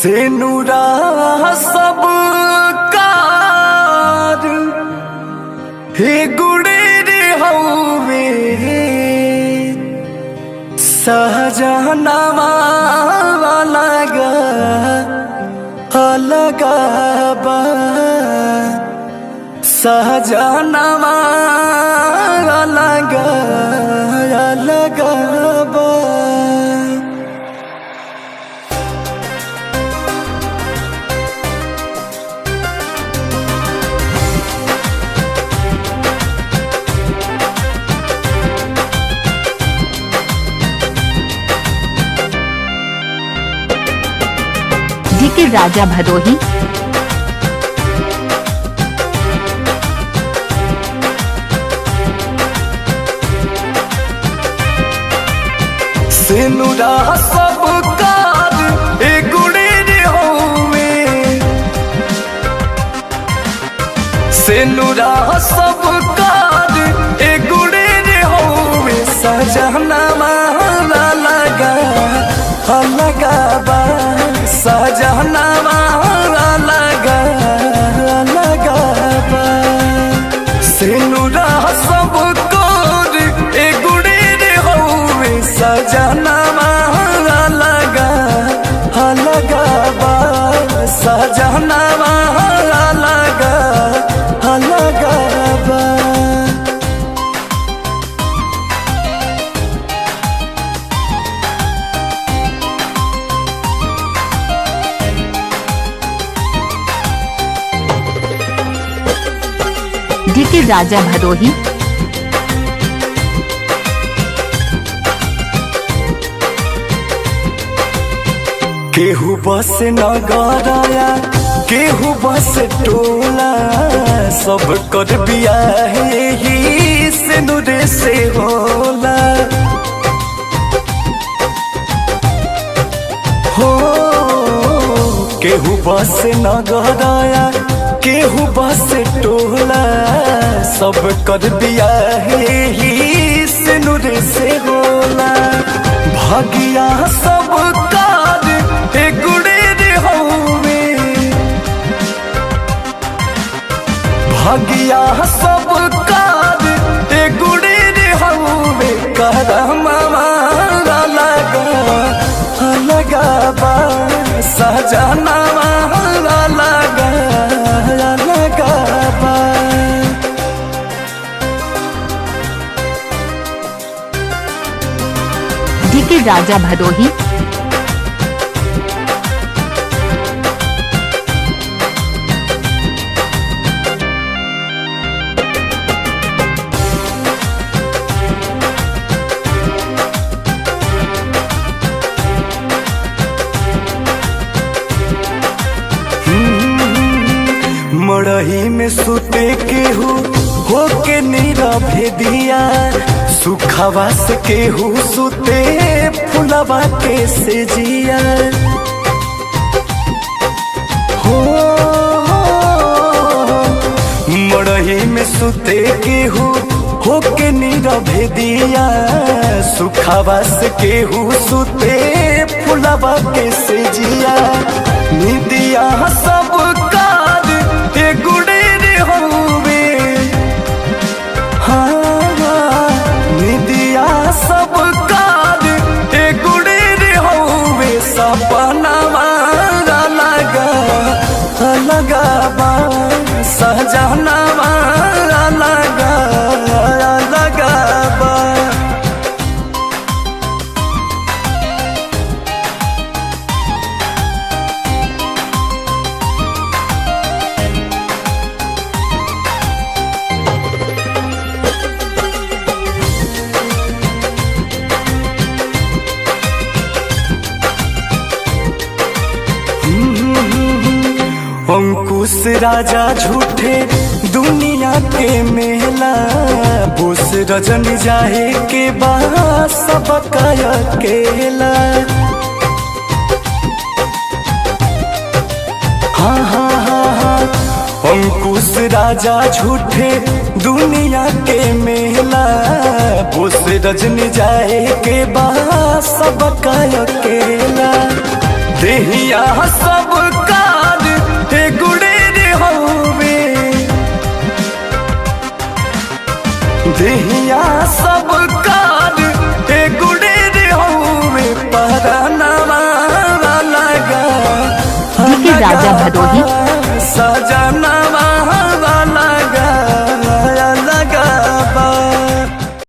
से नूरा सब कार हे गुड़े रे हवे सहजनवा लगा अलगा बा सहजनवा लगा अलगा बा। जिकिर राजा भदोही। सेनुरा सब कार ए गुड़े रे होवे सेनुरा सब कार ए गुड़े रे होवे सहजनवा लगा अलगा बा सहजनवा लगा अलगा बा। सेनुरा सब कार ए गुड़े रे होवे सहजनवा लगा अलगा बा सहजनवा लगा अलगा बा। जिकिर राजा भदोही। केहू बस नगराया केहू बस टोला सब कर बियाह ही सिंदूर से होला हो। केहू बस नगराया केहू बस टोला सब कर बियाह ही सिंदूर से होला भागिया सब कार ए गुड़े रे होवे भागिया सब कार ए गुड़े रे होवे करमवा लगा अलगा बा सहजनवा लगा अलगा बा। जिकिर राजा भदोही। मड़ही में सुते केहू होके नीरवे दिया सुखवा से केहू सुते फुलवा के से जिया हो। मड़ही में सुते केहू होके नीरवे दिया सुखवा से केहू सुते फुलवा के से जिया निदिया सब कार ए गुड़े रे होवे हाँ निदिया सब कार ए गुड़े रे होवे सपनवा लगा अलगा बा सहजनवा लगा अलगा बा। अंकुश राजा झूठे दुनिया के मेला बोस रजन जाए के बाद सब अकेला हाँ हाँ हाँ हाँ अंकुश राजा झूठे दुनिया के मेला बोस रजन जाए के बाद सब अकेला देहिया सब कार हे गुड़ेर हवे देहिया सब कार हे गुड़ेर हवे पहरानवा लगा डीके राजा भदोही सजना